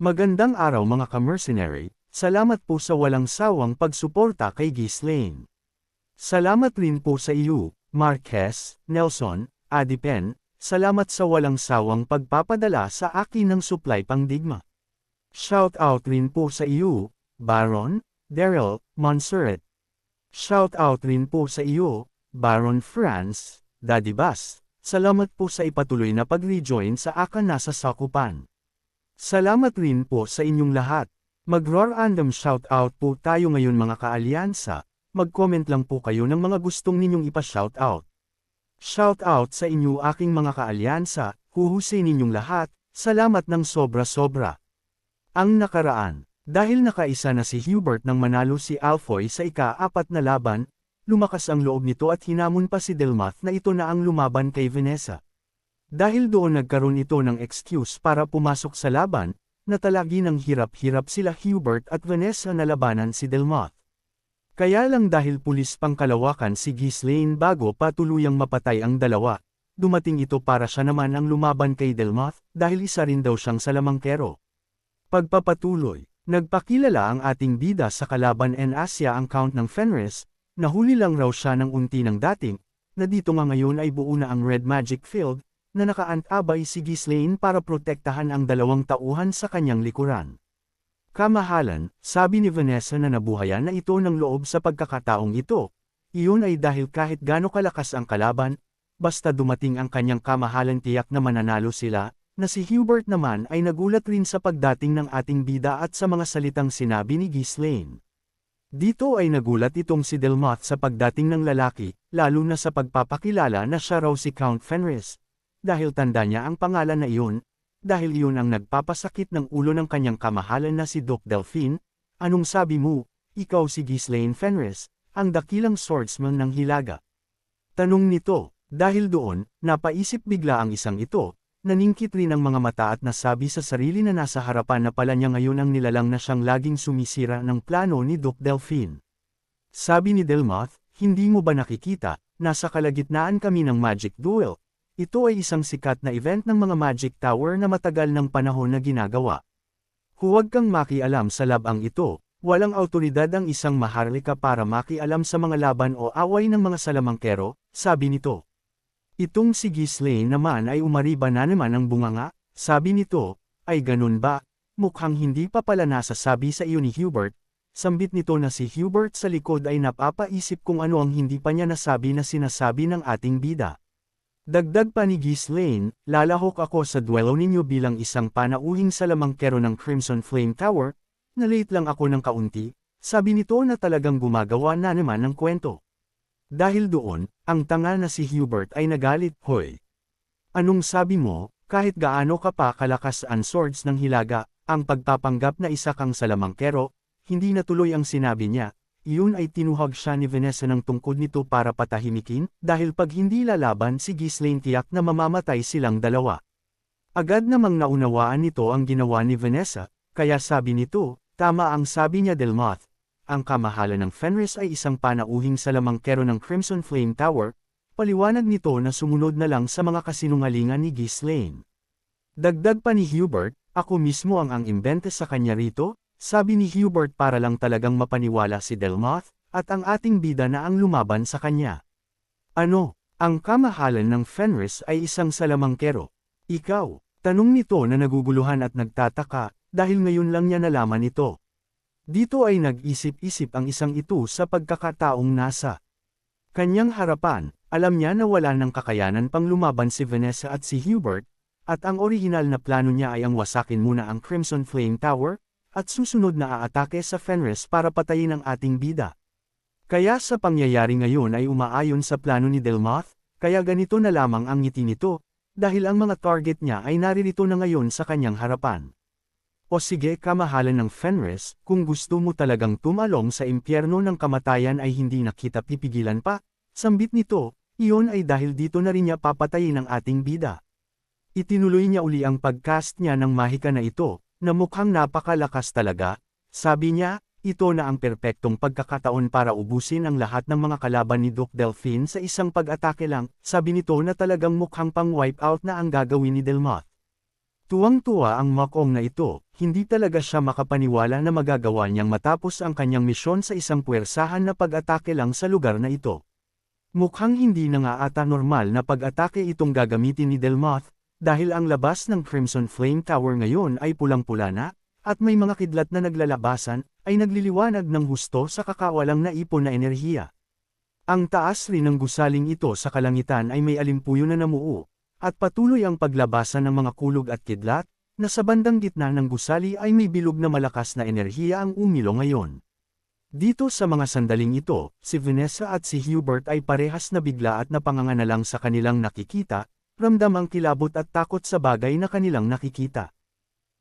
Magandang araw mga ka-mercenary, salamat po sa walang sawang pagsuporta kay Ghislaine. Salamat rin po sa iyo, Marquez, Nelson, Adipen, salamat sa walang sawang pagpapadala sa akin ng supply pangdigma. Shout out rin po sa iyo, Baron, Daryl, Montserrat. Shout out rin po sa iyo, Baron Franz, Daddy Bass, salamat po sa ipatuloy na pag-rejoin sa akin nasa sakupan. Salamat rin po sa inyong lahat. Mag-random shoutout po tayo ngayon mga kaalyansa, mag-comment lang po kayo ng mga gustong ninyong ipa-shoutout. Shoutout sa inyo aking mga kaalyansa, huhusay ninyong lahat, salamat ng sobra-sobra. Ang nakaraan, dahil nakaisa na si Hubert nang manalo si Alfoy sa ika-4 na laban, lumakas ang loob nito at hinamon pa si Delmoth na ito na ang lumaban kay Vanessa. Dahil doon nagkaroon ito ng excuse para pumasok sa laban, natalagi ng hirap-hirap sila Hubert at Vanessa na labanan si Delmoth. Kaya lang dahil pulis pangkalawakan si Ghislaine bago pa tuluyang mapatay ang dalawa, dumating ito para siya naman ang lumaban kay Delmoth dahil isa rin daw siyang salamangkero. Pagpapatuloy, nagpakilala ang ating bida sa kalaban en Asia ang Count ng Fenris, nahuli lang raw siya ng unti ng dating, na dito nga ngayon ay buo na ang Red Magic Field, na nakaantabay si Ghislaine para protektahan ang dalawang tauhan sa kanyang likuran. Kamahalan, sabi ni Vanessa na nabuhayan na ito ng loob sa pagkakataong ito, iyon ay dahil kahit gaano kalakas ang kalaban, basta dumating ang kanyang kamahalan tiyak na mananalo sila, na si Hubert naman ay nagulat rin sa pagdating ng ating bida at sa mga salitang sinabi ni Ghislaine. Dito ay nagulat itong si Delmoth sa pagdating ng lalaki, lalo na sa pagpapakilala na siya raw si Count Fenris. Dahil tanda niya ang pangalan na iyon, dahil iyon ang nagpapasakit ng ulo ng kanyang kamahalan na si Doc Delphine, anong sabi mo, ikaw si Ghislaine Fenris, ang dakilang swordsman ng Hilaga. Tanong nito, dahil doon, napaisip bigla ang isang ito, naningkit rin ang mga mata at nasabi sa sarili na nasa harapan na pala niya ngayon ang nilalang na siyang laging sumisira ng plano ni Doc Delphine. Sabi ni Delmoth, hindi mo ba nakikita, nasa kalagitnaan kami ng magic duel. Ito ay isang sikat na event ng mga Magic Tower na matagal ng panahon na ginagawa. Huwag kang makialam sa labang ito, walang awtoridad ang isang maharlika para makialam sa mga laban o away ng mga salamangkero, sabi nito. Itong si Ghislaine naman ay umariba na naman ang bunganga, sabi nito, ay ganun ba, mukhang hindi pa pala nasasabi sa iyo ni Hubert, sambit nito na si Hubert sa likod ay napapaisip kung ano ang hindi pa niya nasabi na sinasabi ng ating bida. Dagdag pa ni Ghislaine, lalahok ako sa duelo ninyo bilang isang panauhing salamangkero ng Crimson Flame Tower, na-late lang ako ng kaunti, sabi nito na talagang gumagawa na naman ng kwento. Dahil doon, ang tanga na si Hubert ay nagalit, hoy. Anong sabi mo, kahit gaano ka pa kalakas ang swords ng Hilaga, ang pagpapanggap na isa kang salamangkero, hindi natuloy ang sinabi niya. Iyon ay tinuhag siya ni Vanessa ng tungkod nito para patahimikin, dahil pag hindi lalaban si Ghislaine tiyak na mamamatay silang dalawa. Agad namang naunawaan nito ang ginawa ni Vanessa, kaya sabi nito, tama ang sabi niya Delmoth, ang kamahalan ng Fenris ay isang panauhing salamangkero ng Crimson Flame Tower, paliwanag nito na sumunod na lang sa mga kasinungalingan ni Ghislaine. Dagdag pa ni Hubert, ako mismo ang imbente sa kanya rito, sabi ni Hubert para lang talagang mapaniwala si Delmoth, at ang ating bida na ang lumaban sa kanya. Ano, ang kamahalan ng Fenris ay isang salamangkero? Ikaw, tanong nito na naguguluhan at nagtataka, dahil ngayon lang niya nalaman ito. Dito ay nag-isip-isip ang isang ito sa pagkakataong nasa kanyang harapan, alam niya na wala ng kakayanan pang lumaban si Vanessa at si Hubert, at ang orihinal na plano niya ay ang wasakin muna ang Crimson Flame Tower, at susunod na aatake sa Fenris para patayin ang ating bida. Kaya sa pangyayari ngayon ay umaayon sa plano ni Delmoth, kaya ganito na lamang ang ngiti nito, dahil ang mga target niya ay naririto na ngayon sa kanyang harapan. O sige kamahalan ng Fenris, kung gusto mo talagang tumalong sa impyerno ng kamatayan ay hindi na kita pipigilan pa, sambit nito, iyon ay dahil dito na rin niya papatayin ang ating bida. Itinuloy niya uli ang pagcast niya ng mahika na ito, na mukhang napakalakas talaga, sabi niya, ito na ang perpektong pagkakataon para ubusin ang lahat ng mga kalaban ni Doc Delphine sa isang pag-atake lang, sabi nito na talagang mukhang pang-wipe out na ang gagawin ni Delmoth. Tuwang-tuwa ang Mokong na ito, hindi talaga siya makapaniwala na magagawa niyang matapos ang kanyang misyon sa isang puwersahan na pag-atake lang sa lugar na ito. Mukhang hindi na nga ata normal na pag-atake itong gagamitin ni Delmoth, dahil ang labas ng Crimson Flame Tower ngayon ay pulang-pula na, at may mga kidlat na naglalabasan, ay nagliliwanag ng husto sa kakawalang naipon na enerhiya. Ang taas rin ng gusaling ito sa kalangitan ay may alimpuyo na namuo, at patuloy ang paglabasan ng mga kulog at kidlat, na sa bandang gitna ng gusali ay may bilog na malakas na enerhiya ang umilo ngayon. Dito sa mga sandaling ito, si Vanessa at si Hubert ay parehas na bigla at napanganganalang sa kanilang nakikita, ramdam ang kilabot at takot sa bagay na kanilang nakikita.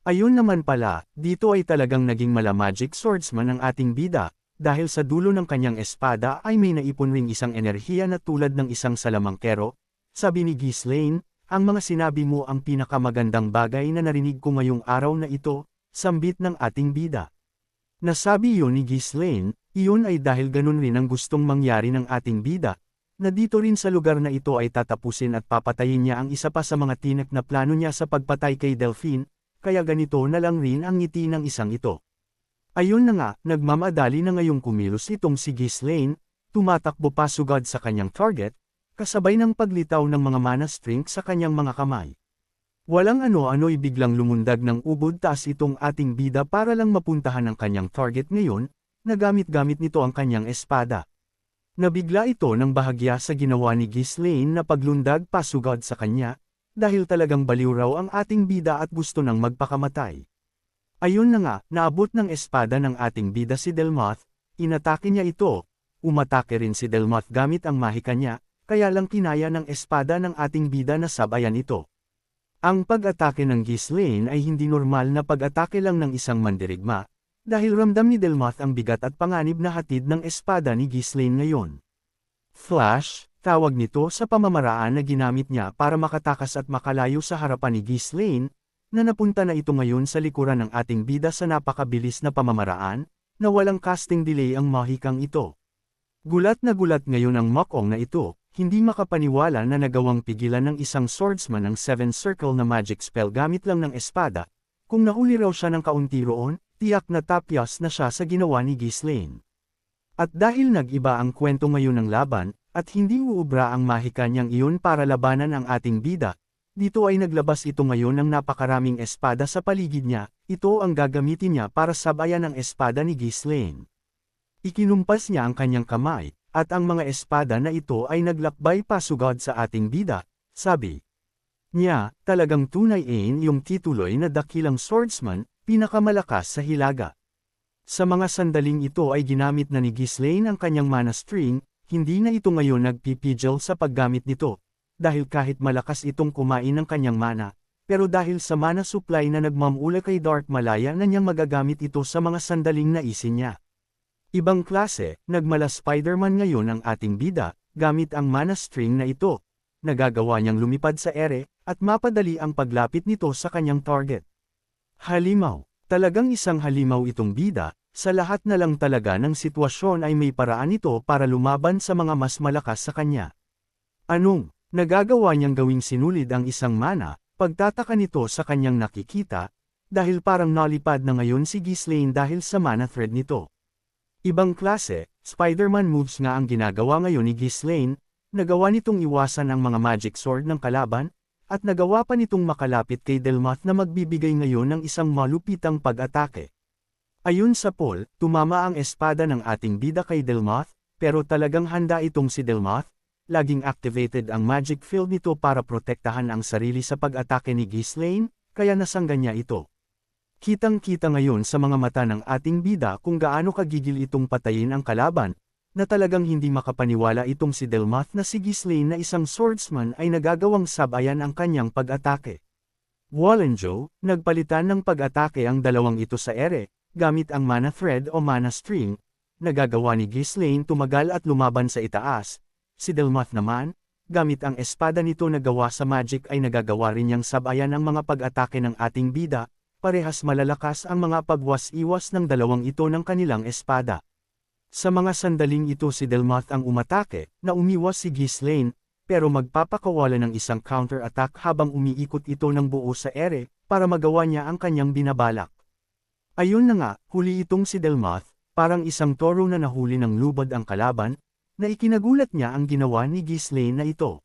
Ayun naman pala, dito ay talagang naging mala-magic swordsman ang ating bida, dahil sa dulo ng kanyang espada ay may naipon ring isang enerhiya na tulad ng isang salamangkero. Sabi ni Ghislaine, ang mga sinabi mo ang pinakamagandang bagay na narinig ko ngayong araw na ito, sambit ng ating bida. Nasabi yun ni Ghislaine, iyon ay dahil ganun rin ang gustong mangyari ng ating bida, na dito rin sa lugar na ito ay tatapusin at papatayin niya ang isa pa sa mga tinak na plano niya sa pagpatay kay Delphine, kaya ganito na lang rin ang ngiti ng isang ito. Ayun na nga, nagmamadali na ngayong kumilos itong si Ghislaine, tumatakbo pasugad sa kanyang target, kasabay ng paglitaw ng mga mana string sa kanyang mga kamay. Walang ano-ano'y biglang lumundag ng ubod taas itong ating bida para lang mapuntahan ang kanyang target ngayon, na gamit-gamit nito ang kanyang espada. Nabigla ito ng bahagya sa ginawa ni Ghislaine na paglundag pasugad sa kanya, dahil talagang baliw raw ang ating bida at gusto nang magpakamatay. Ayun na nga, naabot ng espada ng ating bida si Delmoth, inatake niya ito, umatake rin si Delmoth gamit ang mahika niya, kaya lang kinaya ng espada ng ating bida na sabayan ito. Ang pag-atake ng Ghislaine ay hindi normal na pag-atake lang ng isang mandirigma, dahil ramdam ni Delmoth ang bigat at panganib na hatid ng espada ni Ghislaine ngayon. Flash, tawag nito sa pamamaraan na ginamit niya para makatakas at makalayo sa harapan ni Ghislaine, na napunta na ito ngayon sa likuran ng ating bida sa napakabilis na pamamaraan, na walang casting delay ang mahikang ito. Gulat na gulat ngayon ang Mokong na ito, hindi makapaniwala na nagawang pigilan ng isang swordsman ang 7 circle na magic spell gamit lang ng espada. Kung nahuli raw siya ng kaunti roon, tiyak na tapyas na siya sa ginawa ni Ghislaine. At dahil nag-iba ang kwento ngayon ng laban, at hindi uubra ang mahika niyang iyon para labanan ang ating bida, dito ay naglabas ito ngayon ng napakaraming espada sa paligid niya, ito ang gagamitin niya para sabayan ang espada ni Ghislaine. Ikinumpas niya ang kanyang kamay, at ang mga espada na ito ay naglakbay pasugod sa ating bida, sabi niya, talagang tunay yung tituloy na dakilang swordsman, pinakamalakas sa hilaga. Sa mga sandaling ito ay ginamit na ni Ghislaine ang kanyang mana string, hindi na ito ngayon nagpipigil sa paggamit nito, dahil kahit malakas itong kumain ng kanyang mana, pero dahil sa mana supply na nagmamula kay Dark Malaya na niyang magagamit ito sa mga sandaling naisin niya. Ibang klase, nagmala Spider-Man ngayon ang ating bida, gamit ang mana string na ito. Nagagawa niyang lumipad sa ere, at mapadali ang paglapit nito sa kanyang target. Halimaw, talagang isang halimaw itong bida, sa lahat na lang talaga ng sitwasyon ay may paraan ito para lumaban sa mga mas malakas sa kanya. Anong, nagagawa niyang gawing sinulid ang isang mana, pagtataka nito sa kanyang nakikita, dahil parang nalipad na ngayon si Ghislaine dahil sa mana thread nito. Ibang klase, Spider-Man moves nga ang ginagawa ngayon ni Ghislaine, nagawa nitong iwasan ang mga magic sword ng kalaban, at nagawa pa nitong makalapit kay Delmoth na magbibigay ngayon ng isang malupitang pag-atake. Ayon sa poll, tumama ang espada ng ating bida kay Delmoth, pero talagang handa itong si Delmoth, laging activated ang magic field nito para protektahan ang sarili sa pag-atake ni Ghislaine, kaya nasangga niya ito. Kitang-kita ngayon sa mga mata ng ating bida kung gaano kagigil itong patayin ang kalaban, na talagang hindi makapaniwala itong si Delmoth na si Ghislaine na isang swordsman ay nagagawang sabayan ang kanyang pag-atake. Wallenjo, nagpalitan ng pag-atake ang dalawang ito sa ere, gamit ang mana thread o mana string, nagagawa ni Ghislaine tumagal at lumaban sa itaas. Si Delmoth naman, gamit ang espada nito na gawa sa magic ay nagagawa rin niyang sabayan ang mga pag-atake ng ating bida. Parehas malalakas ang mga pagwas-iwas ng dalawang ito ng kanilang espada. Sa mga sandaling ito si Delmoth ang umatake, na umiwas si Ghislaine, pero magpapakawala ng isang counter-attack habang umiikot ito ng buo sa ere, para magawa niya ang kanyang binabalak. Ayun na nga, huli itong si Delmoth, parang isang toro na nahuli ng lubad ang kalaban, na ikinagulat niya ang ginawa ni Ghislaine na ito.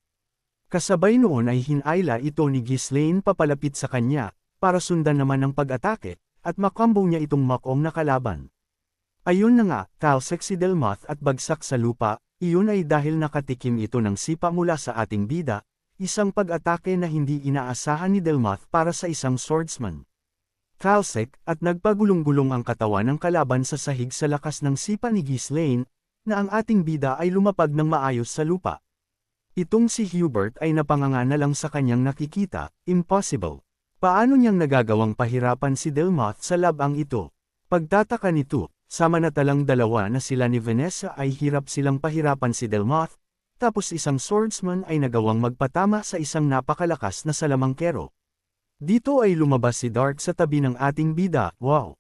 Kasabay noon ay hinayla ito ni Ghislaine papalapit sa kanya, para sundan naman ang pag-atake, at makambo niya itong makong na kalaban. Ayun na nga, talsik si Delmoth at bagsak sa lupa, iyon ay dahil nakatikim ito ng sipa mula sa ating bida, isang pag-atake na hindi inaasahan ni Delmoth para sa isang swordsman. Talsik, at nagpagulong-gulong ang katawan ng kalaban sa sahig sa lakas ng sipa ni Ghislaine, na ang ating bida ay lumapag ng maayos sa lupa. Itong si Hubert ay napanganga na lang sa kanyang nakikita, impossible. Paano niyang nagagawang pahirapan si Delmoth sa labang ito? Pagtataka nito, samantalang dalawa na sila ni Vanessa ay hirap silang pahirapan si Delmoth, tapos isang swordsman ay nagawang magpatama sa isang napakalakas na salamangkero. Dito ay lumabas si Dark sa tabi ng ating bida, wow!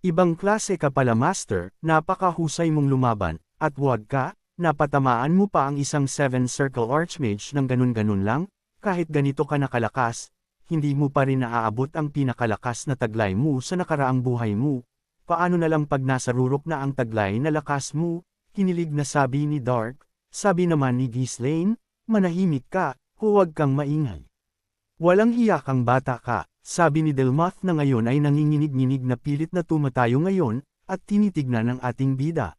Ibang klase ka pala master, napakahusay mong lumaban, at wag ka, napatamaan mo pa ang isang 7-circle archmage ng ganun-ganun lang, kahit ganito ka nakalakas, hindi mo pa rin naaabot ang pinakalakas na taglay mo sa nakaraang buhay mo. Paano na lang pag nasa rurok na ang taglay na lakas mo? Kinilig na sabi ni Dark. Sabi naman ni Ghislaine, manahimik ka, huwag kang maingay. Walang hiya kang bata ka, sabi ni Delmoth na ngayon ay nanginginig-nginig na pilit na tumatayo ngayon, at tinitignan ng ating bida.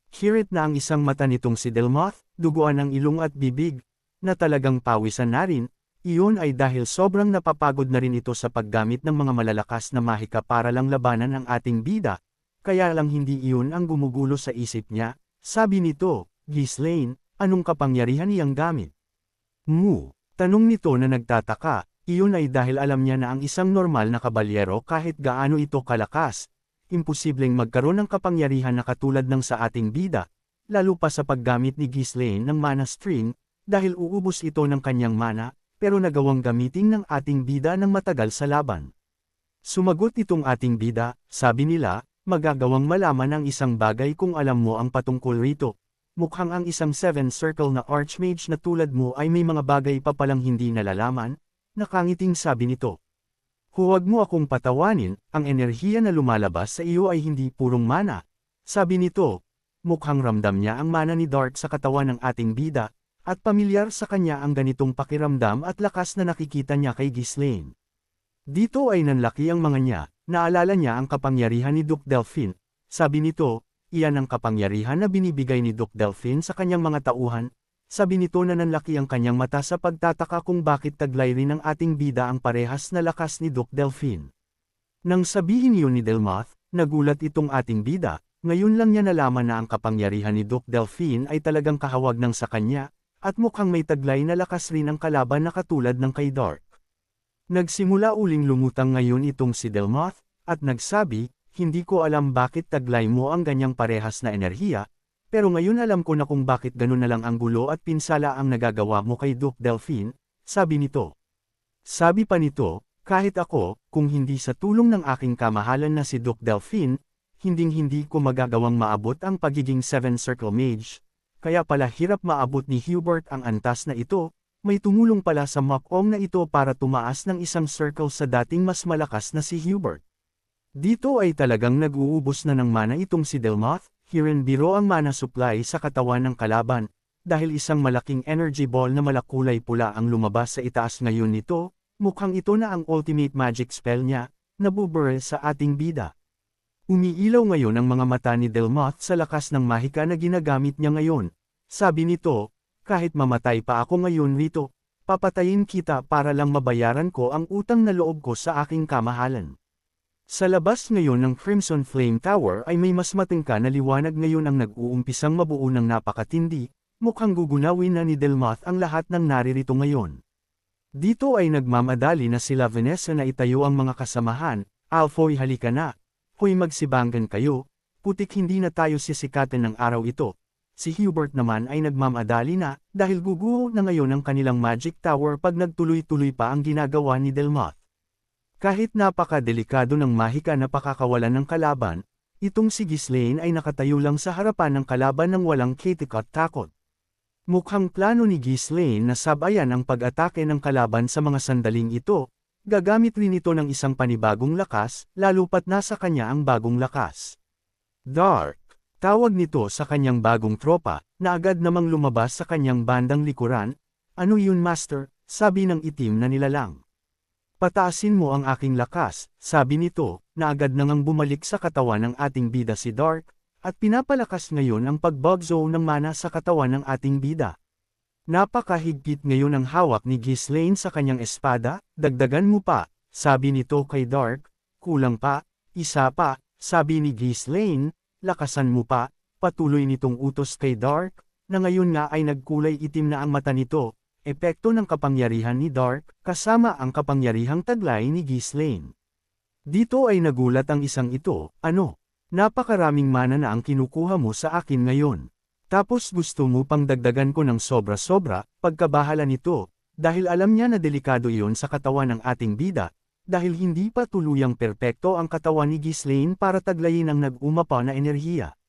Hirit na ang isang mata nitong si Delmoth, duguan ang ilong at bibig, na talagang pawisan na rin, iyon ay dahil sobrang napapagod na rin ito sa paggamit ng mga malalakas na mahika para lang labanan ang ating bida, kaya lang hindi iyon ang gumugulo sa isip niya, sabi nito, Ghislaine, anong kapangyarihan iyang gamit? Tanong nito na nagtataka, iyon ay dahil alam niya na ang isang normal na kabalyero kahit gaano ito kalakas, imposibleng magkaroon ng kapangyarihan na katulad ng sa ating bida, lalo pa sa paggamit ni Ghislaine ng mana string, dahil uubos ito ng kanyang mana, pero nagawang gamitin ng ating bida ng matagal sa laban. Sumagot itong ating bida, sabi nila, magagawang malaman ang isang bagay kung alam mo ang patungkol rito. Mukhang ang isang 7-circle na archmage na tulad mo ay may mga bagay pa palang hindi nalalaman, nakangiting sabi nito. Huwag mo akong patawanin, ang enerhiya na lumalabas sa iyo ay hindi purong mana. Sabi nito, mukhang ramdam niya ang mana ni Dark sa katawan ng ating bida, at pamilyar sa kanya ang ganitong pakiramdam at lakas na nakikita niya kay Ghislaine. Dito ay nanlaki ang mga niya, naalala niya ang kapangyarihan ni Duke Delphine, sabi nito, iyan ang kapangyarihan na binibigay ni Duke Delphine sa kanyang mga tauhan, sabi nito na nanlaki ang kanyang mata sa pagtataka kung bakit taglay rin ng ating bida ang parehas na lakas ni Duke Delphine. Nang sabihin yun ni Delmoth, nagulat itong ating bida, ngayon lang niya nalaman na ang kapangyarihan ni Duke Delphine ay talagang kahawag ng sa kanya, at mukhang may taglay na lakas rin ang kalaban na katulad ng kay Dark. Nagsimula uling lumutang ngayon itong si Delmoth, at nagsabi, hindi ko alam bakit taglay mo ang ganyang parehas na enerhiya, pero ngayon alam ko na kung bakit ganun na lang ang gulo at pinsala ang nagagawa mo kay Duke Delphine, sabi nito. Sabi pa nito, kahit ako, kung hindi sa tulong ng aking kamahalan na si Duke Delphine, hinding-hindi ko magagawang maabot ang pagiging 7-circle mage, kaya pala hirap maabot ni Hubert ang antas na ito, may tumulong pala sa Mokong na ito para tumaas ng isang circle sa dating mas malakas na si Hubert. Dito ay talagang nag-uubos na ng mana itong si Delmoth, herein biro ang mana supply sa katawan ng kalaban, dahil isang malaking energy ball na malakulay pula ang lumabas sa itaas ngayon nito, mukhang ito na ang ultimate magic spell niya, nabuburel sa ating bida. Umiilaw ngayon ang mga mata ni Delmoth sa lakas ng mahika na ginagamit niya ngayon. Sabi nito, kahit mamatay pa ako ngayon rito, papatayin kita para lang mabayaran ko ang utang na loob ko sa aking kamahalan. Sa labas ngayon ng Crimson Flame Tower ay may mas matingka na liwanag ngayon ang nag-uumpisang mabuo ng napakatindi, mukhang gugunawin na ni Delmoth ang lahat ng naririto ngayon. Dito ay nagmamadali na sila Vanessa na itayo ang mga kasamahan, Alfoy halika na, hoy magsibanggan kayo, putik hindi na tayo sisikatan ng araw ito. Si Hubert naman ay nagmamadali na, dahil guguho na ngayon ang kanilang Magic Tower pag nagtuloy-tuloy pa ang ginagawa ni Delmoth. Kahit napakadelikado ng mahika na pakakawalan ng kalaban, itong si Ghislaine ay nakatayo lang sa harapan ng kalaban ng walang kitikot takot. Mukhang plano ni Ghislaine na sabayan ang pag-atake ng kalaban sa mga sandaling ito, gagamit rin ito ng isang panibagong lakas, lalo pat nasa kanya ang bagong lakas. Dark. Tawag nito sa kanyang bagong tropa, na agad namang lumabas sa kanyang bandang likuran. Ano yun master? Sabi ng itim na nilalang. Pataasin mo ang aking lakas, sabi nito, na agad nang bumalik sa katawan ng ating bida si Dark, at pinapalakas ngayon ang pag-bugzo ng mana sa katawan ng ating bida. Napakahigpit ngayon ang hawak ni Ghislaine sa kanyang espada, dagdagan mo pa, sabi nito kay Dark, kulang pa, isa pa, sabi ni Ghislaine, lakasan mo pa, patuloy nitong utos kay Dark, na ngayon nga ay nagkulay itim na ang mata nito, epekto ng kapangyarihan ni Dark, kasama ang kapangyarihang taglay ni Ghislaine. Dito ay nagulat ang isang ito, ano? Napakaraming mana na ang kinukuha mo sa akin ngayon. Tapos gusto mo pang dagdagan ko ng sobra-sobra, pagkabahala nito, dahil alam niya na delikado iyon sa katawan ng ating bida, dahil hindi pa tuluyang perpekto ang katawan ni Ghislaine para taglayin ang nag-umapa na enerhiya.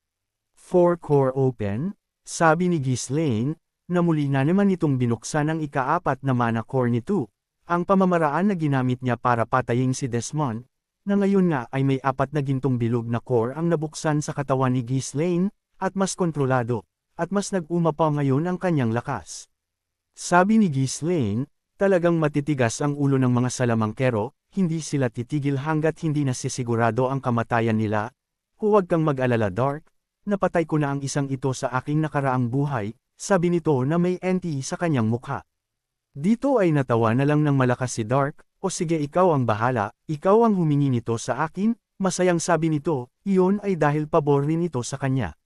4 core open, sabi ni Ghislaine, na muli na naman itong binuksan ang ika-4 na mana core nito, ang pamamaraan na ginamit niya para patayin si Desmond, na ngayon nga ay may 4 na gintong bilog na core ang nabuksan sa katawan ni Ghislaine, at mas kontrolado, at mas nag-umapa ngayon ang kanyang lakas. Sabi ni Ghislaine, talagang matitigas ang ulo ng mga salamangkero, hindi sila titigil hanggat hindi nasisigurado ang kamatayan nila. Huwag kang mag-alala Dark, napatay ko na ang isang ito sa aking nakaraang buhay, sabi nito na may NT sa kanyang mukha. Dito ay natawa na lang ng malakas si Dark, o sige ikaw ang bahala, ikaw ang humingi nito sa akin, masayang sabi nito, iyon ay dahil pabor rin ito sa kanya.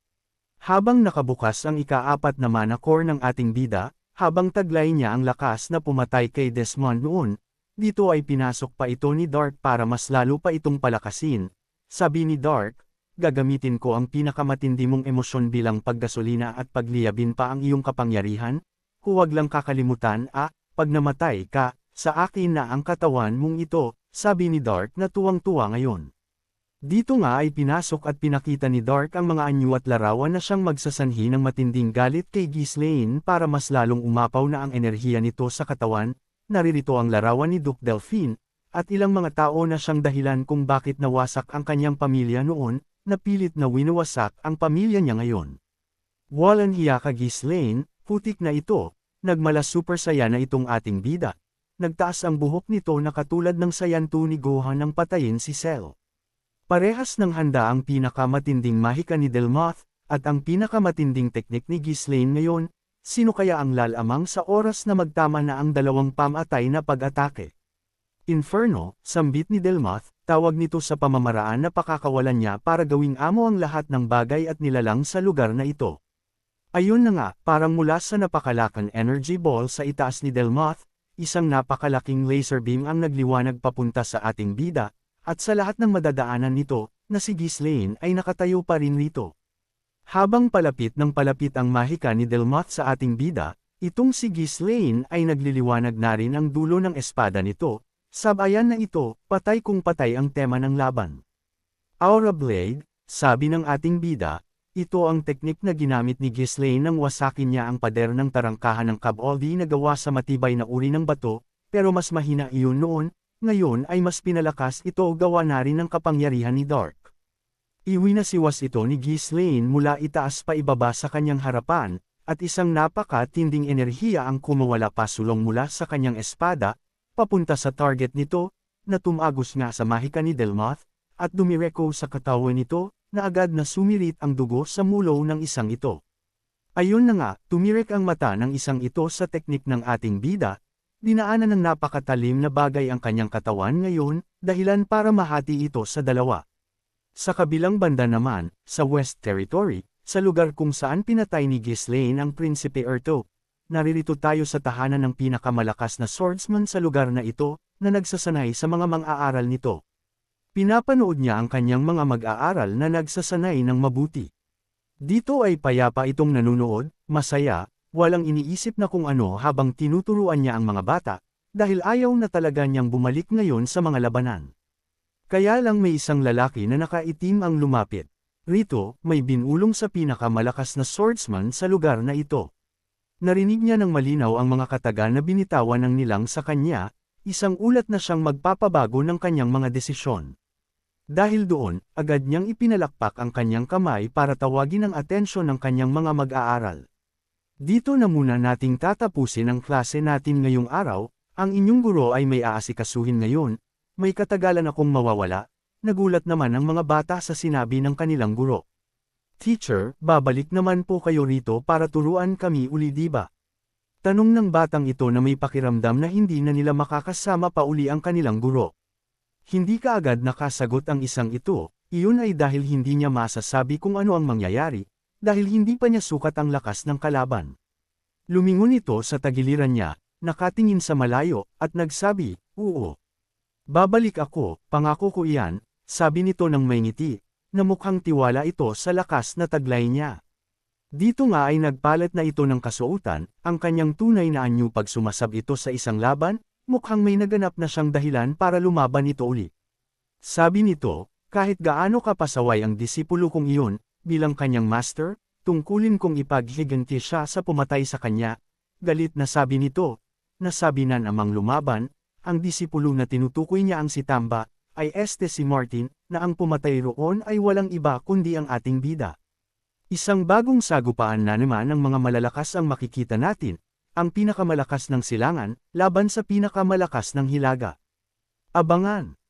Habang nakabukas ang ika-4 na mana core ng ating bida, habang taglay niya ang lakas na pumatay kay Desmond noon, dito ay pinasok pa ito ni Dark para mas lalo pa itong palakasin. Sabi ni Dark, gagamitin ko ang pinakamatindi mong emosyon bilang paggasolina at pagliyabin pa ang iyong kapangyarihan, huwag lang kakalimutan pag namatay ka, sa akin na ang katawan mong ito, sabi ni Dark na tuwang-tuwa ngayon. Dito nga ay pinasok at pinakita ni Dark ang mga anyo at larawan na siyang magsasanhi ng matinding galit kay Ghislaine para mas lalong umapaw na ang enerhiya nito sa katawan, naririto ang larawan ni Duke Delphine, at ilang mga tao na siyang dahilan kung bakit nawasak ang kanyang pamilya noon, na pilit na winawasak ang pamilya niya ngayon. Walang hiya ka Ghislaine, putik na ito, nagmala super saya na itong ating bida. Nagtaas ang buhok nito na katulad ng sayanto ni Gohan nang patayin si Cell. Parehas ng handa ang pinakamatinding mahika ni Delmoth, at ang pinakamatinding teknik ni Ghislaine ngayon, sino kaya ang lalamang sa oras na magtama na ang dalawang pamatay na pag-atake? Inferno, sambit ni Delmoth, tawag nito sa pamamaraan na pakakawalan niya para gawing amo ang lahat ng bagay at nilalang sa lugar na ito. Ayun na nga, parang mula sa napakalaking energy ball sa itaas ni Delmoth, isang napakalaking laser beam ang nagliwanag papunta sa ating bida, at sa lahat ng madadaanan nito, na si Ghislaine ay nakatayo pa rin rito. Habang palapit ng palapit ang mahika ni Delmoth sa ating bida, itong si Ghislaine ay nagliliwanag na rin ang dulo ng espada nito, sabayan na ito, patay kung patay ang tema ng laban. Aura Blade, sabi ng ating bida, ito ang teknik na ginamit ni Ghislaine nang wasakin niya ang pader ng tarangkahan ng Cabaldi na gawa sa matibay na uri ng bato, pero mas mahina iyon noon, ngayon ay mas pinalakas ito gawa na rin ng kapangyarihan ni Dark. Iwinasiwas ito ni Ghislaine mula itaas pa ibaba sa kanyang harapan, at isang napaka-tinding enerhiya ang kumawala pasulong mula sa kanyang espada, papunta sa target nito, na tumagos nga sa mahika ni Delmoth, at dumireko sa katawan nito, na agad na sumirit ang dugo sa mulo ng isang ito. Ayun na nga, tumirik ang mata ng isang ito sa teknik ng ating bida, dinaanan ng napakatalim na bagay ang kanyang katawan ngayon, dahilan para mahati ito sa dalawa. Sa kabilang banda naman, sa West Territory, sa lugar kung saan pinatay ni Ghislaine ang Prinsipe Erto, naririto tayo sa tahanan ng pinakamalakas na swordsman sa lugar na ito, na nagsasanay sa mga mang-aaral nito. Pinapanood niya ang kanyang mga mag-aaral na nagsasanay ng mabuti. Dito ay payapa itong nanunood, masaya, walang iniisip na kung ano habang tinuturuan niya ang mga bata, dahil ayaw na talaga niyang bumalik ngayon sa mga labanan. Kaya lang may isang lalaki na nakaitim ang lumapit. Rito, may binulong sa pinakamalakas na swordsman sa lugar na ito. Narinig niya ng malinaw ang mga kataga na binitawan ng nilang sa kanya, isang ulat na siyang magpapabago ng kanyang mga desisyon. Dahil doon, agad niyang ipinalakpak ang kanyang kamay para tawagin ang atensyon ng kanyang mga mag-aaral. Dito na muna nating tatapusin ang klase natin ngayong araw, ang inyong guro ay may aasikasuhin ngayon, may katagalan akong mawawala, nagulat naman ang mga bata sa sinabi ng kanilang guro. Teacher, babalik naman po kayo rito para turuan kami uli diba? Tanong ng batang ito na may pakiramdam na hindi na nila makakasama pa uli ang kanilang guro. Hindi kaagad nakasagot ang isang ito, iyon ay dahil hindi niya masasabi kung ano ang mangyayari, dahil hindi pa niya sukat ang lakas ng kalaban. Lumingon ito sa tagiliran niya, nakatingin sa malayo, at nagsabi, "Oo. Babalik ako, pangako ko iyan," sabi nito ng may ngiti, na mukhang tiwala ito sa lakas na taglay niya. Dito nga ay nagpalat na ito ng kasuotan, ang kanyang tunay na anyo pag sumasab ito sa isang laban, mukhang may naganap na siyang dahilan para lumaban ito uli. Sabi nito, kahit gaano kapasaway ang disipulo kong iyon, bilang kanyang master, tungkulin kong ipaghiganti siya sa pumatay sa kanya. Galit na sabi nito, nasabi na namang lumaban, ang disipulo na tinutukoy niya ang si Tamba, ay si Martin, na ang pumatay roon ay walang iba kundi ang ating bida. Isang bagong sagupaan na naman ng mga malalakas ang makikita natin, ang pinakamalakas ng silangan, laban sa pinakamalakas ng hilaga. Abangan!